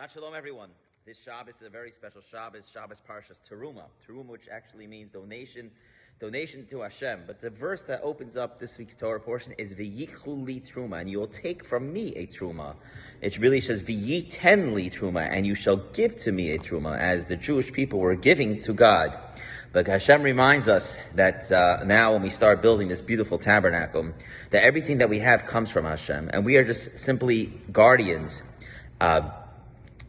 Shabbat Shalom, everyone. This Shabbos is a very special Shabbos, Shabbos Parshat Terumah. Terumah, which actually means donation to Hashem. But the verse that opens up this week's Torah portion is V'yichu li Truma, and you will take from me a Truma. It really says V'yiten li Truma, and you shall give to me a Truma, as the Jewish people were giving to God. But Hashem reminds us that now when we start building this beautiful tabernacle, that everything that we have comes from Hashem, and we are just simply guardians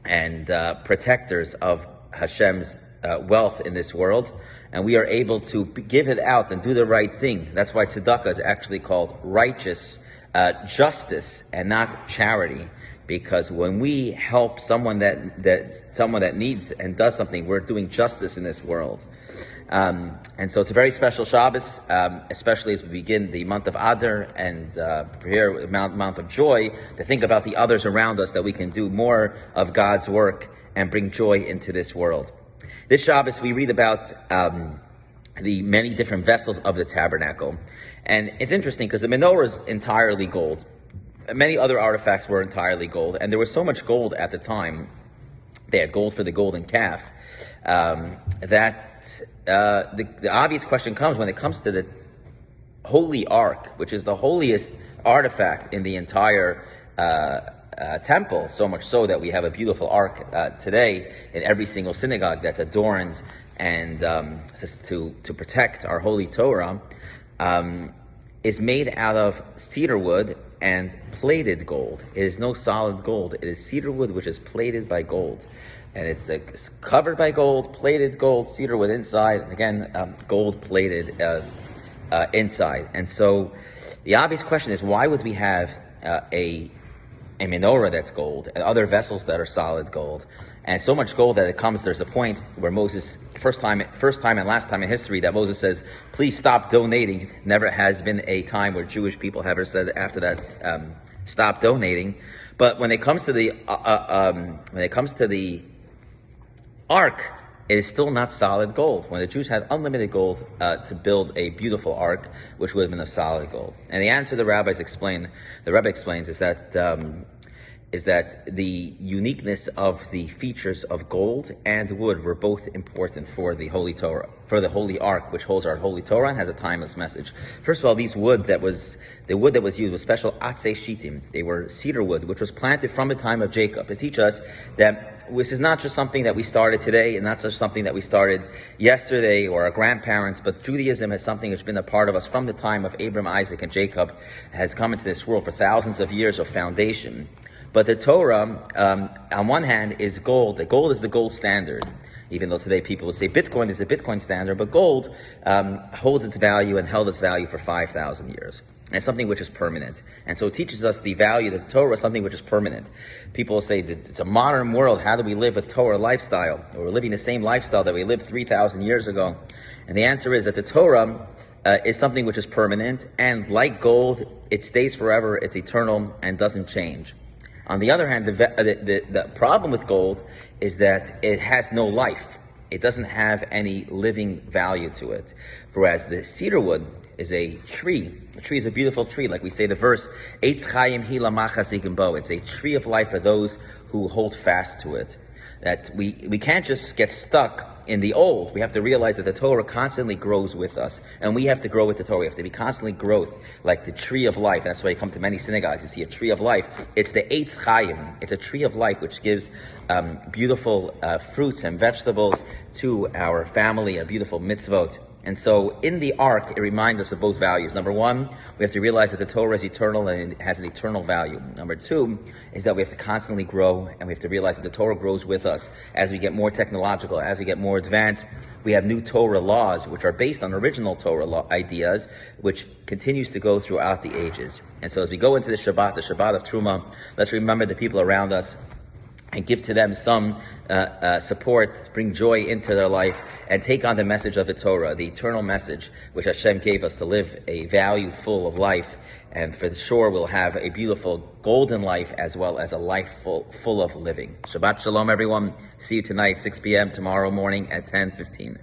and protectors of Hashem's wealth in this world, and we are able to give it out and do the right thing. That's why tzedakah is actually called righteous justice and not charity, because when we help someone that needs and does something, we're doing justice in this world. And so it's a very special Shabbos, especially as we begin the month of Adar and prepare a month of joy to think about the others around us, that we can do more of God's work and bring joy into this world. This Shabbos we read about the many different vessels of the tabernacle. And it's interesting because the menorah is entirely gold. Many other artifacts were entirely gold, and there was so much gold at the time. They had gold for the golden calf, that the obvious question comes when it comes to the Holy Ark, which is the holiest artifact in the entire temple, so much so that we have a beautiful ark today in every single synagogue that's adorned and to protect our holy Torah, is made out of cedar wood and plated gold. It is no solid gold. It is cedar wood which is plated by gold. And it's covered by gold, plated gold, cedar wood inside, and again, gold plated inside. And so the obvious question is, why would we have a menorah that's gold and other vessels that are solid gold? And so much gold that there's a point where Moses, first time and last time in history, that Moses says, please stop donating. Never has been a time where Jewish people have ever said after that, stop donating. But when it comes to the ark, it is still not solid gold. When the Jews had unlimited gold to build a beautiful ark, which would have been of solid gold. And the answer the Rebbe explains is that the uniqueness of the features of gold and wood were both important for the Holy Torah, for the Holy Ark, which holds our Holy Torah and has a timeless message. First of all, the wood that was used was special atzei shittim. They were cedar wood, which was planted from the time of Jacob, to teach us that this is not just something that we started today, and not just something that we started yesterday or our grandparents, but Judaism is something that's been a part of us from the time of Abraham, Isaac, and Jacob, has come into this world for thousands of years of foundation. But the Torah, on one hand, is gold. The gold is the gold standard, even though today people would say Bitcoin is the Bitcoin standard, but gold holds its value and held its value for 5,000 years. And it's something which is permanent. And so it teaches us the value that the Torah is something which is permanent. People say that it's a modern world. How do we live with Torah lifestyle? Or we're living the same lifestyle that we lived 3,000 years ago. And the answer is that the Torah is something which is permanent, and like gold, it stays forever, it's eternal, and doesn't change. On the other hand, the problem with gold is that it has no life. It doesn't have any living value to it. Whereas the cedar wood is a tree. A tree is a beautiful tree. Like we say the verse, Eitz Chaim hi lamachas bo. It's a tree of life for those who hold fast to it. That we can't just get stuck in the old. We have to realize that the Torah constantly grows with us, and we have to grow with the Torah. We have to be constantly growth, like the tree of life. That's why you come to many synagogues, you see a tree of life. It's the Eitz Chaim. It's a tree of life which gives beautiful fruits and vegetables to our family, a beautiful mitzvot. And so in the ark, it reminds us of both values. Number one, we have to realize that the Torah is eternal and it has an eternal value. Number two is that we have to constantly grow, and we have to realize that the Torah grows with us. As we get more technological, as we get more advanced, we have new Torah laws, which are based on original Torah law ideas, which continues to go throughout the ages. And so as we go into the Shabbat of Terumah, let's remember the people around us and give to them some support, bring joy into their life, and take on the message of the Torah, the eternal message which Hashem gave us to live a value full of life. And for sure we'll have a beautiful golden life as well as a life full of living. Shabbat Shalom, everyone. See you tonight, 6 p.m., tomorrow morning at 10:15.